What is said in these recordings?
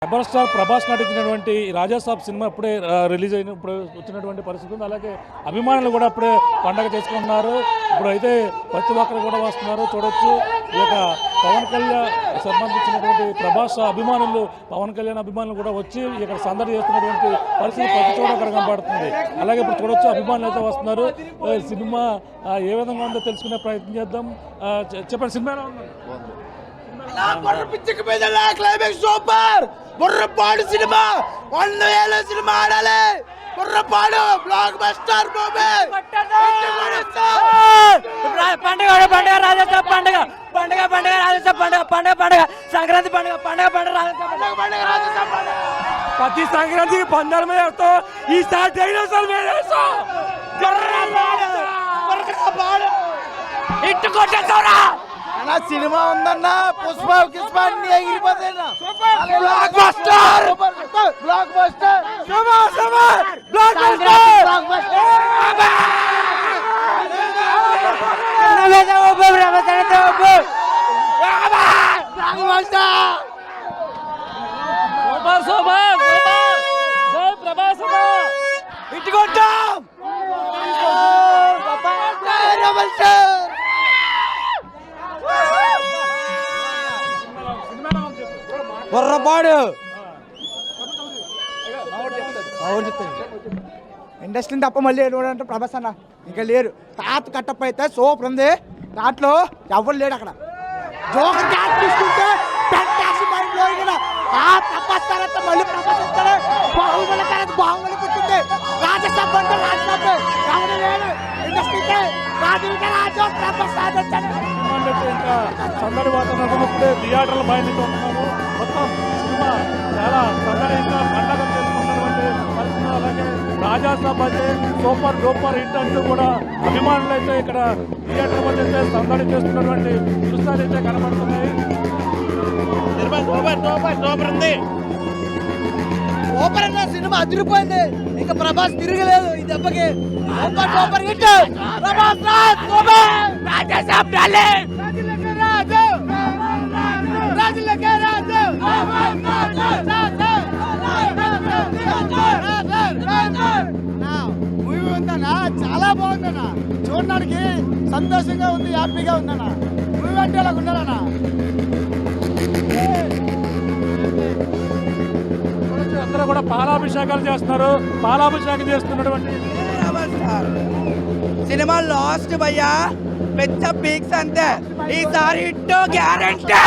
Rebel star Prabhas నటించినటువంటి Raja Saab cinema ఇప్పుడే release అయిన ఇప్పుడు వచ్చినటువంటి పరిస్థితి ఉంది. అలాగే అభిమానులు కూడా అప్పుడే పండగ చేసుకుంటున్నారు. ఇప్పుడు అయితే ప్రతి ఒక్కరు కూడా వస్తున్నారు చూడొచ్చు. ఈ యొక్క పవన్ కళ్యాణ్ సంబంధించినటువంటి ప్రభాస్ అభిమానులు పవన్ కళ్యాణ్ అభిమానులు కూడా వచ్చి ఇక్కడ సందడి చేస్తున్నటువంటి పరిస్థితి ప్రతి చోట అక్కడ కనబడుతుంది. అలాగే ఇప్పుడు చూడొచ్చు అభిమానులు అయితే వస్తున్నారు. సినిమా ఏ విధంగా ఉందో తెలుసుకునే ప్రయత్నం చేద్దాం. చెప్పండి, సినిమా ఎలా ఉంది? సూపర్ బుర్రపాడు సినిమా 100 సినిమా ఆడాలి. బుర్రపాడు బ్లాక్ బస్టర్ మూవీ. పండుగ పండుగ రాజాసాబ్ పండుగ పండుగ పండుగ రాజాసాబ్ పండుగ పండుగ పండుగ సంక్రాంతి పండుగ పండుగ పండుగ రాజాసాబ్ పండుగ. ప్రతి సంక్రాంతికి పందాల మీద వేస్తాం. ఈసారి డైనోసార్ మీద వేస్తాం. ఇట్టు కొట్టేస్తావురా. సినిమా ఉందన్న పుష్ప కిష్ప అన్ని ఎగిరిపోతాయి. Blockbuster blockbuster block ఇట్టు కొట్టాం. బుర్రపాడు ఇండస్ట్రీ తప్ప మళ్ళీ అంటే ప్రభాస్ అన్న ఇంకా లేరు. తాత కట్టప్ప అయితే సూపర్ ఉంది. దాంట్లో ఎవరు లేడు అక్కడ. జోకర్ క్యాచ్ తీసుకుంటే మళ్ళీ ప్రభాస్ వస్తాడు. బాహుబలి తర్వాత బాహుబలి పుట్టింది. రాజసాబ్ అంటే రాజసాబ్ ఎవరు లేడు ఇండస్ట్రీకి. రాజు ప్రభాస్ ఇంకా సందడి వాతావరణం ఇప్పుడే థియేటర్ల బయలుతో ఉంటున్నాము. మొత్తం సినిమా చాలా సందడిగా పండగ చేసుకుంటున్నటువంటి పరిస్థితి. అలాగే రాజాసాబ్ అయితే సూపర్ డూపర్ హిట్ అంటూ కూడా అభిమానులు అయితే ఇక్కడ థియేటర్ వద్ద అయితే సందడి చేస్తున్నటువంటి దృశ్యాలు అయితే కనబడుతున్నాయి. సూపర్ అన్న సినిమా అదిరిపోయింది. ఇంకా ప్రభాస్ తిరగలేదు ఈ దెబ్బకి. Super super hit Prabhas Raj super Rajasaab డాలే రాజులకే రాజు మూవీ ఉందన్నా చాలా బాగుందన్నా. చూడడానికి సంతోషంగా ఉంది, హ్యాపీగా ఉందన్నా. మూవీ అంటే అలా ఉండాలన్నా. అందరూ కూడా పాలాభిషేకాలు చేస్తున్నారు. పాలాభిషేకం చేస్తున్నటువంటి సినిమా లాస్ట్ భయ్యా పెద్ద పీక్స్ అంతే. ఈసారి హిట్ గ్యారెంటీ.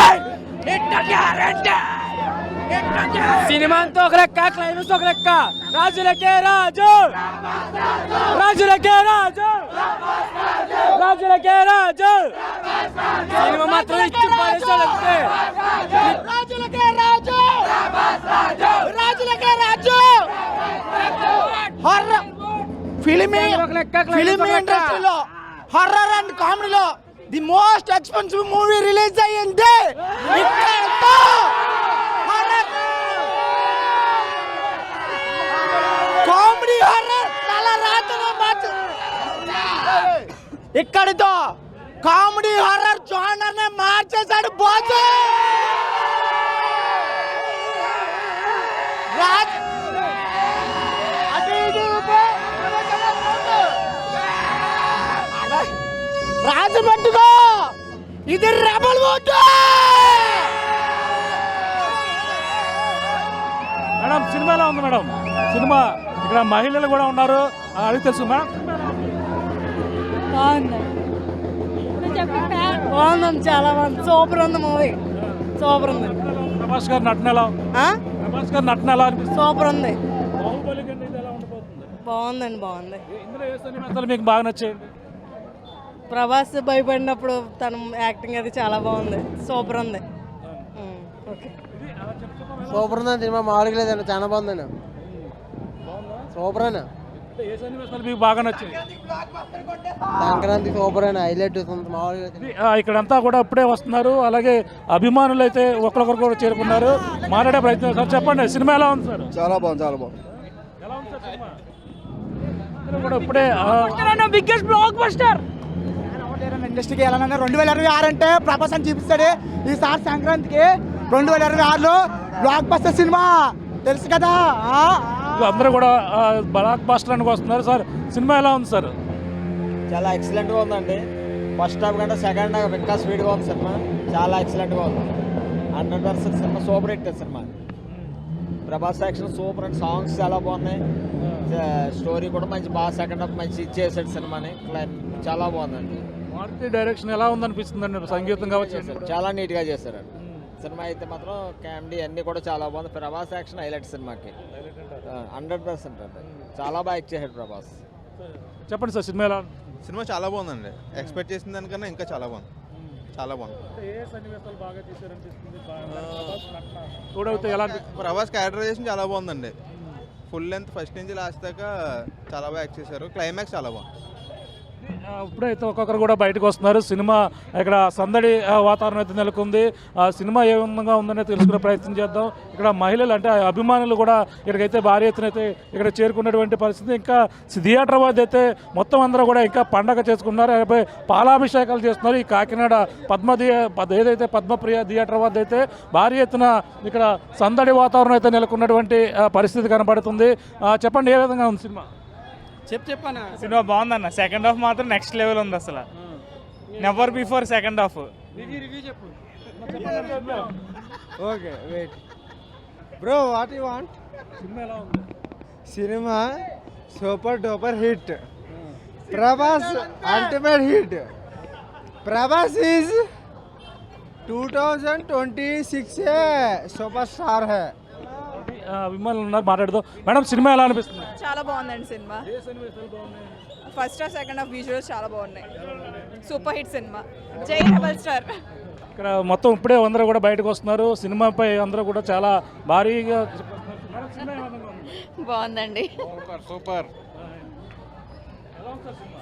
సినిమా అంతా ఒక లెక్క, క్లైమాక్స్ ఒక లెక్క. రాజులకే రాజు రాజులకే రాజు రాజులకే రాజు. సినిమా మాత్రం ఇచ్చి పడేసాడు అంతే. రాజులకే రాజు రాజులకే రాజు. హర్రర్ ఫిల్మ్ ఇండస్ట్రీలో హర్రర్ అండ్ కామెడీలో the most expensive movie release అయ్యింది. కామెడీ హర్రర్ చాలా రాతగా ఇక్కడితో కామెడీ హర్రర్ జోనర్ నే మార్చేశాడు బాజు. రాజు పట్టుకో, ఇది రెబల్ ఓటు. మేడం సినిమా ఎలా ఉంది మేడం? సినిమా ఇక్కడ మహిళలు కూడా ఉన్నారు, అడిగి తెలుసు మేడం. బాగుంది, చాలా బాగుంది. సూపర్ ఉంది మూవీ, సూపర్ ఉంది. ప్రభాస్ గారి నటన ఎలా? ప్రభాస్ గారి నటన ఎలా అనిపిస్తుంది? సూపర్ ఉంది. బాహుబలి కంటే ఇది ఎలా ఉండబోతుంది? బాగుందండి, బాగుంది. ఇందులో ఏ సినిమాలు మీకు బాగా నచ్చాయండి? ప్రభాస్ భయపడినప్పుడు తన యాక్టింగ్ అది చాలా బాగుంది, సూపర్ ఉంది. సూపర్ ఉందని సినిమా మామూలుగా లేదండి, చాలా బాగుందండి. సూపర్ అయినా ఏ సినిమాలు మీకు బాగా నచ్చాయి? సంక్రాంతి సూపర్ అయినా హైలైట్ మామూలుగా. ఇక్కడంతా కూడా ఇప్పుడే వస్తున్నారు. అలాగే అభిమానులు అయితే ఒకరికొకరు కూడా చేరుకున్నారు. మాట్లాడే ప్రయత్నం. సార్ చెప్పండి, సినిమా ఎలా ఉంది సార్? చాలా బాగుంది, చాలా బాగుంది. ఎలా ఉంది సార్ సినిమా? కూడా ఇప్పుడే బిగ్గెస్ట్ బ్లాక్ బస్టర్. ఇండస్ట్రీకి వెళ్ళాలన్నా 2026 అంటే ప్రభాస్ అని చూపిస్తాడు. ఈసారి సంక్రాంతికి 2026లో బ్లాక్ బస్టర్ సినిమా తెలుసు కదా. అందరూ కూడా బ్లాక్ బస్టర్ అని వస్తున్నారు సార్. సినిమా ఎలా ఉంది సార్? చాలా ఎక్సలెంట్గా ఉందండి. ఫస్ట్ హాఫ్ కంటే సెకండ్ హాఫ్ ఇంకా స్పీడ్గా ఉంది సినిమా. చాలా ఎక్సలెంట్గా ఉంది. 100% cinema super hit cinema. Prabhas action super and songs చాలా బాగున్నాయి. స్టోరీ కూడా మంచి బాగా సెకండ్ హాఫ్ మంచి ఇచ్చేసాడు సినిమాని. చాలా బాగుందండి. మారుతి డైరెక్షన్ ఎలా ఉందనిపిస్తుంది అండి? సంగీతం కావచ్చు చాలా నీట్గా చేశారు సినిమా అయితే మాత్రం. కామెడీ అన్నీ కూడా చాలా బాగుంది. ప్రభాస్ యాక్షన్ హైలైట్ సినిమాకి 100% అండి. చాలా బాగా యాక్ట్ చేశాడు ప్రభాస్. చెప్పండి సార్, సినిమా ఎలా? సినిమా చాలా బాగుందండి. ఎక్స్పెక్ట్ చేసిన దానికన్నా ఇంకా చాలా బాగుంది. చాలా బాగుంది. ఏ సన్నివేశాలు బాగా తీశారనిపిస్తుంది? చూడవుతే ఎలా? ప్రభాస్ క్యారెక్టరైజేషన్ చాలా బాగుందండి. ఫుల్ లెంత్ ఫస్ట్ నుంచి లాస్ట్ దాకా చాలా బాగా యాక్ట్ చేశారు. క్లైమాక్స్ చాలా బాగుంది. ఇప్పుడైతే ఒక్కొక్కరు కూడా బయటకు వస్తున్నారు. సినిమా ఇక్కడ సందడి వాతావరణం అయితే నెలకొంది. ఆ సినిమా ఏ విధంగా ఉందనే తెలుసుకునే ప్రయత్నం చేద్దాం. ఇక్కడ మహిళలు అంటే అభిమానులు కూడా ఇక్కడికైతే భారీ ఎత్తున అయితే ఇక్కడ చేరుకున్నటువంటి పరిస్థితి. ఇంకా థియేటర్ వద్ద అయితే మొత్తం అందరూ కూడా ఇంకా పండగ చేసుకున్నారు. పాలాభిషేకాలు చేస్తున్నారు. ఈ కాకినాడ ఏదైతే పద్మప్రియ థియేటర్ వద్ద అయితే భారీ ఎత్తున ఇక్కడ సందడి వాతావరణం అయితే నెలకొన్నటువంటి పరిస్థితి కనబడుతుంది. చెప్పండి, ఏ విధంగా ఉంది సినిమా? చెప్పాను. సినిమా బాగుందన్న. సెకండ్ హాఫ్ మాత్రం నెక్స్ట్ లెవెల్ ఉంది. అసలు never before second half. Review చెప్పు. Okay wait bro, what you want? సినిమా ఎలా ఉంది? సినిమా super duper hit. Prabhas ultimate hit. Prabhas is 2026 superstar హై. అభిమానులు ఉన్నారు, మాట్లాడుదాం. మేడం, సినిమా ఎలా అనిపిస్తుంది? చాలా బాగుందండి సినిమా. First half second half visuals చాలా బాగున్నాయి. సూపర్ హిట్ సినిమా. జై రెబల్ స్టార్. ఇక్కడ మొత్తం ఇప్పుడే అందరూ కూడా బయటకు వస్తున్నారు. సినిమాపై అందరూ కూడా చాలా భారీగా బాగుందండి. సూపర్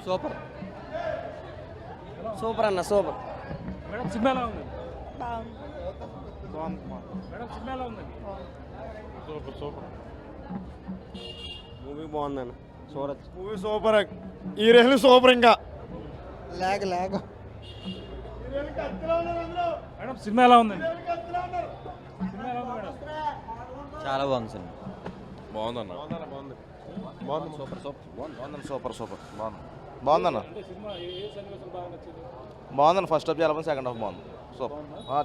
సూపర్ సూపర్ అన్న సూపర్. మేడం, సినిమా ఎలా ఉంది? బాగుంది. మేడం, సినిమా ఎలా ఉంది? మూవీ బాగుందన్న. చూడొచ్చు. Movie super. ఈ రేహులు సూపర్. ఇంకా లేక మేడం, సినిమా ఎలా ఉందండి? సినిమా ఎలా ఉంది మేడం? చాలా బాగుంది సినిమా. బాగుందన్న. బాగుంది. సూపర్ బాగుందన్న. సూపర్ బాగుందన్న. అంటే సినిమా ఏ సన్నివేశాలు బాగా నచ్చింది? బాగుందన్న. ఫస్ట్ హాఫ్ చాలా బాగుంది. సెకండ్ హాఫ్ బాగుంది. సూపర్.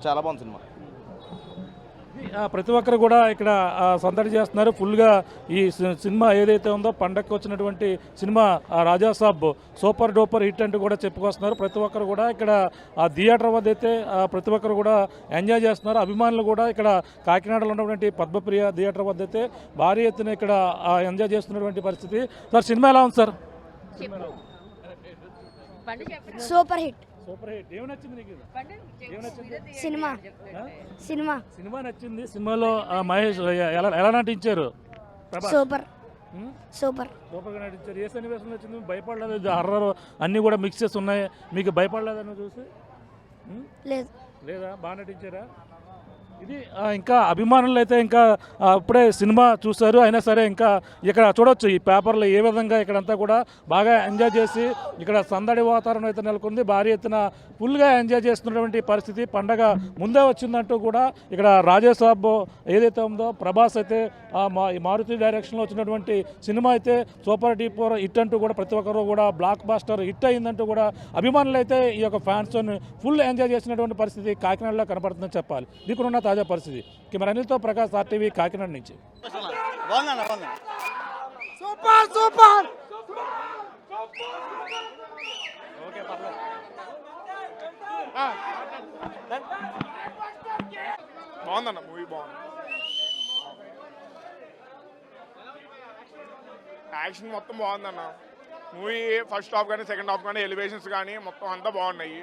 చాలా బాగుంది సినిమా. ప్రతి ఒక్కరు కూడా ఇక్కడ సందడి చేస్తున్నారు ఫుల్గా. ఈ సినిమా ఏదైతే ఉందో పండగకి వచ్చినటువంటి cinema Raja Saab super duper hit అంటూ కూడా చెప్పుకొస్తున్నారు. ప్రతి ఒక్కరు కూడా ఇక్కడ ఆ థియేటర్ వద్ద అయితే ప్రతి ఒక్కరు కూడా ఎంజాయ్ చేస్తున్నారు. అభిమానులు కూడా ఇక్కడ కాకినాడలో ఉన్నటువంటి పద్మప్రియ థియేటర్ వద్ద అయితే భారీ ఎత్తున ఇక్కడ ఎంజాయ్ చేస్తున్నటువంటి పరిస్థితి. సార్, సినిమా ఎలా ఉంది sir? Super hit. Super hit. ఏమి నచ్చింది నీకు? ఏమి నచ్చింది? సినిమా నచ్చింది. సినిమాలో మహేష్ ఎలా నటించారు? సూపర్గా నటించారు. ఏ సన్నివేశం నచ్చింది? భయపడలేదు? హర్రర్ అన్నీ కూడా మిక్సెస్ ఉన్నాయి. మీకు భయపడలేదని చూసి? లేదా? బాగా నటించారా? ఇది ఇంకా అభిమానులు అయితే ఇంకా ఇప్పుడే సినిమా చూశారు. అయినా సరే ఇంకా ఇక్కడ చూడొచ్చు ఈ పేపర్లో ఏ విధంగా ఇక్కడంతా కూడా బాగా ఎంజాయ్ చేసి ఇక్కడ సందడి వాతావరణం అయితే నెలకొంది. భారీ ఎత్తున ఫుల్గా ఎంజాయ్ చేస్తున్నటువంటి పరిస్థితి. పండగ ముందే వచ్చిందంటూ కూడా ఇక్కడ రాజాసాబ్ ఏదైతే ఉందో ప్రభాస్ అయితే మారుతి డైరెక్షన్లో వచ్చినటువంటి సినిమా అయితే సూపర్ డూపర్ హిట్ అంటూ కూడా ప్రతి ఒక్కరు కూడా బ్లాక్ బాస్టర్ హిట్ అయిందంటూ కూడా అభిమానులు అయితే ఈ యొక్క ఫ్యాన్స్ ఫుల్ ఎంజాయ్ చేసినటువంటి పరిస్థితి కాకినాడలో కనపడుతుందని చెప్పాలి. దీనికి తాజా పరిస్థితి. కెమెరా అనిల్తో ప్రకాష్, RTV కాకినాడ నుంచి. సూపర్. బాగుందన్న. మూవీ బాగుంది. యాక్షన్ మొత్తం బాగుందన్న. మూవీ ఫస్ట్ హాఫ్ కానీ సెకండ్ హాఫ్ కానీ ఎలివేషన్స్ కానీ మొత్తం అంతా బాగున్నాయి.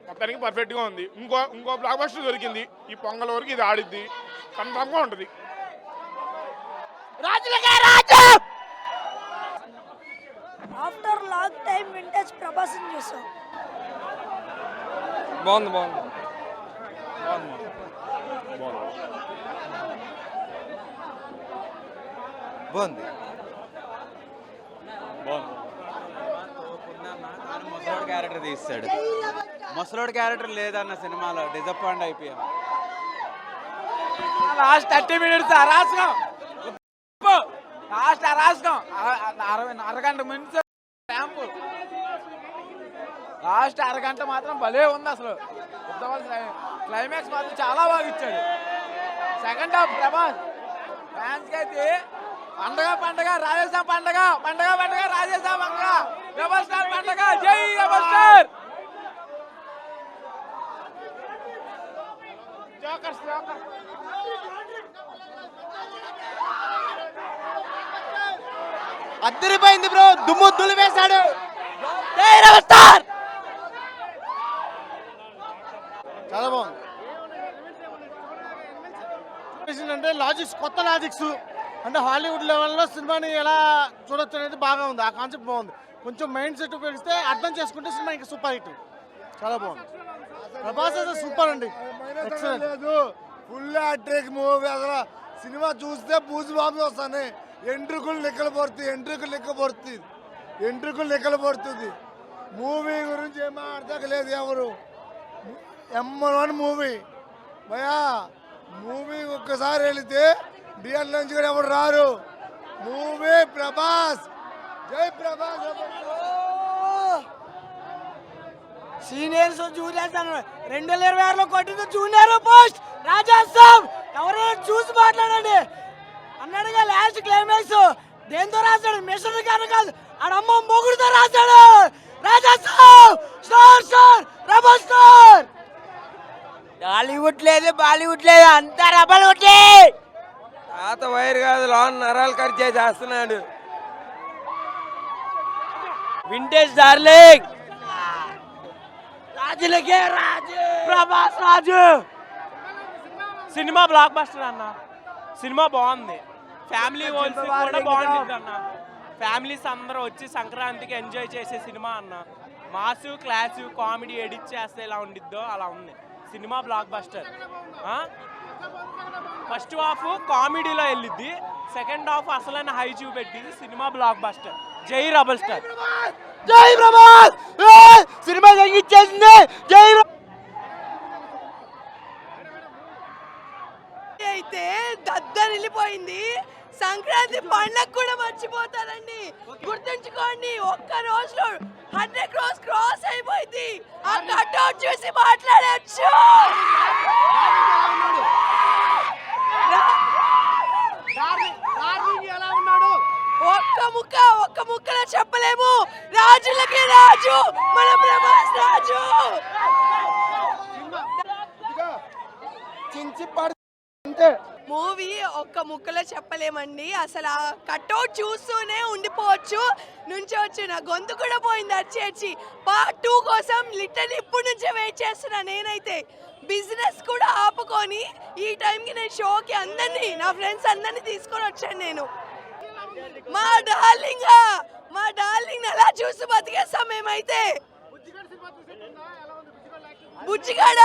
మొత్తానికి పర్ఫెక్ట్గా ఉంది. ఇంకో బ్లాక్ బస్టర్ దొరికింది. ఈ పొంగల్ వరకు ఇది ఆడిద్ది. కన్ఫర్మ్గా ఉంటుంది. After long time vintage Prabhas చూసాం. బాగుంది. ముసలోడు క్యారెక్టర్ తీస్తాడు. ముసలోడు క్యారెక్టర్ లేదన్న సినిమాలో డిసప్పాయింట్ అయిపోయాం. లాస్ట్ 30 minutes అరాచకం, లాస్ట్ అరాచకం, అరగంట మినిట్స్ క్యాంపు, లాస్ట్ అరగంట మాత్రం భలే ఉంది అసలు. క్లైమాక్స్ మాత్రం చాలా బాగా ఇచ్చాడు. సెకండ్ హాఫ్ ప్రభాస్ ఫ్యాన్స్ కి అయితే పండగ రాజేశాం, పండగ రాజేశాం, పండగ రెబల్ స్టార్ పండగ, జై రెబల్ స్టార్. అద్దరిపోయింది బ్రో, దుమ్ము దులిపేశాడు. జై రెబల్ స్టార్. చాలా బాగుంది. అంటే లాజిక్స్, కొత్త లాజిక్స్, అంటే హాలీవుడ్ లెవెల్లో సినిమాని ఎలా చూడొచ్చు అనేది బాగా ఉంది. ఆ కాన్సెప్ట్ బాగుంది. కొంచెం మైండ్ సెట్ ఉపయోగిస్తే అర్థం చేసుకుంటే సినిమా ఇంకా సూపర్ హిట్. చాలా బాగుంది. ప్రభాస్ అయితే సూపర్ అండి, ఎక్సలెంట్. Full hat-trick movie. అసలు సినిమా చూస్తే బూజు బాంబు వస్తాయి. ఎంట్రుకులు లెక్కలు పడుతుంది. మూవీ గురించి ఏమో అర్థం లేదు ఎవరు. M1 మూవీ భయా. మూవీ ఒక్కసారి వెళితే థియేటర్ నుంచి కూడా ఎవరు రారు. మూవీ ప్రభాస్, జై ప్రభాస్. సీనియర్స్ జూనియర్స్ 2026లో కొట్టింది జూనియర్ పోస్ట్ రాజా సాబ్. ఎవరైనా చూసి మాట్లాడండి అన్నాడుగా. లాస్ట్ క్లైమాక్స్ దేంతో రాశాడు? మిషన్ కాదు, ఆడమ్మ మొగుడుతో రాశాడు. రాజా సాబ్ స్టార్ రెబల్ స్టార్. హాలీవుడ్ లేదు, బాలీవుడ్ లేదు, అంతా రెబల్ ఒకటి. తాత వైర్ కాదు, లోన్ నరాలు కట్ చేస్తున్నాడు. వింటేజ్ డార్లింగ్, రాజులకే రాజు, ప్రభాస్ రాజు. సినిమా బ్లాక్ బస్టర్ అన్న. సినిమా బాగుంది. ఫ్యామిలీ హోల్స్ కూడా బాగుంటుంది అన్న. ఫ్యామిలీస్ అందరూ వచ్చి సంక్రాంతికి ఎంజాయ్ చేసే సినిమా అన్న. మాసు క్లాసు కామెడీ ఎడిట్ చేస్తే ఎలా ఉండిద్దో అలా ఉంది సినిమా. Blockbuster. ఫస్ట్ హాఫ్ కామెడీలో వెళ్ళిద్ది, సెకండ్ హాఫ్ అసలైన హై చూపెట్టింది. సినిమా బ్లాక్ బస్టర్. జై రెబల్ స్టార్. జై ప్రభాస్. సినిమా తగ్గించేసింది. జై అయితే దద్దరిల్లిపోయింది. సంక్రాంతి పండగ కూడా మర్చిపోతారండి. గుర్తుంచుకోండి, ఒక్క రోజులో 100 crores క్రాస్ అయిపోయింది. ఆ కట్అవుట్ చూసి మాట్లాడచ్చు. ఒక్క ముక్కలో చెప్పలేము. రాజులకి రాజు మన ప్రభాస్ రాజు. మూవీ ఒక్క ముక్కలో చెప్పలేమండి. అసలు ఆ కట్అవుట్ చూస్తూనే ఉండిపోవచ్చు. నుంచోవచ్చు. నా గొంతు కూడా పోయింది అచ్చి. పార్ట్ 2 కోసం లిటరల్లీ ఇప్పటి నుంచే వెయిట్ చేస్తున్నా. నేనైతే బిజినెస్ కూడా ఆపుకొని ఈ టైంకి నేను షోకి అందరినీ, నా ఫ్రెండ్స్ అందరినీ తీసుకొని వచ్చాను నేను. మా డార్లింగ్ అలా చూసి బతికేస్తాం మేమైతే. బుజ్జిగాడ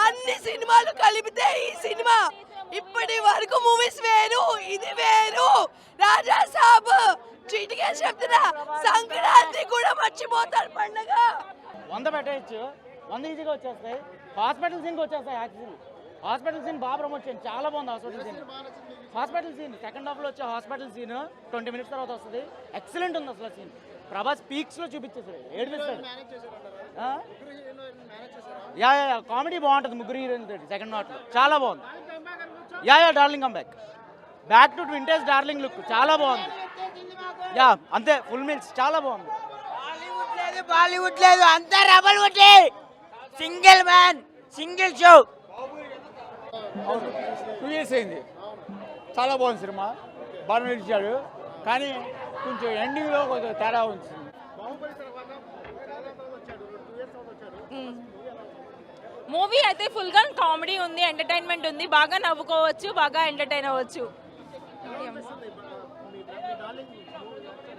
అన్ని సినిమాలు కలిపితే ఈ సినిమా. ఇప్పటి వరకు మూవీస్ వేరు, ఇది వేరు. రాజా సాబ్ చీటిగా చెప్తున్నా, సంక్రాంతి కూడా మర్చిపోతారు పండగ. 100 పెట్టేయచ్చు, 100 ఈజీగా వచ్చేస్తాయి. హాస్పిటల్ సీన్కి వచ్చేస్తాయి. యాక్చువల్లీ హాస్పిటల్ సీన్ బాగా ప్రమోట్ చేయండి, చాలా బాగుంది హాస్పిటల్ సీన్. సెకండ్ హాఫ్లో వచ్చే హాస్పిటల్ సీన్ 20 minutes తర్వాత వస్తుంది. ఎక్సలెంట్ ఉంది అసలు సీన్. ప్రభాస్ పీక్స్లో చూపించేసాడు, ఏడిపిస్తాడు. యా కామెడీ బాగుంటుంది ముగ్గురు హీరోయిన్స్ తోటి సెకండ్ హాఫ్లో, చాలా బాగుంది. Yeah darling come back to vintage darling look, చాలా బాగుంది. యా అంతే, ఫుల్ మీల్స్ చాలా బాగుంది. బాలీవుడ్ లేదు, అంతా రెబల్ ఒకటి. Single man, single show. 2 years అయింది. చాలా బాగుంది సినిమా, బాగా నడిచాడు. కానీ కొంచెం ఎండింగ్లో కొంచెం తేడా ఉంది. మూవీ అయితే ఫుల్గా కామెడీ ఉంది, ఎంటర్టైన్మెంట్ ఉంది, బాగా నవ్వుకోవచ్చు, బాగా ఎంటర్టైన్ అవ్వచ్చు.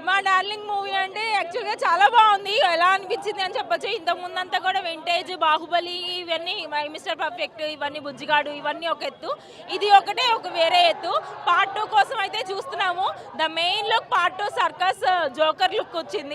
మా డార్లింగ్ మూవీ అంటే యాక్చువల్గా చాలా బాగుంది. ఎలా అనిపించింది అని చెప్పొచ్చు. ఇంతకు ముందంతా కూడా వింటేజ్, బాహుబలి, ఇవన్నీ మిస్టర్ పర్ఫెక్ట్, ఇవన్నీ బుజ్జిగాడు, ఇవన్నీ ఒక ఎత్తు. ఇది ఒకటే ఒక వేరే ఎత్తు. పార్ట్ 2 కోసం అయితే చూస్తున్నాము. The main look part 2 circus joker look వచ్చింది.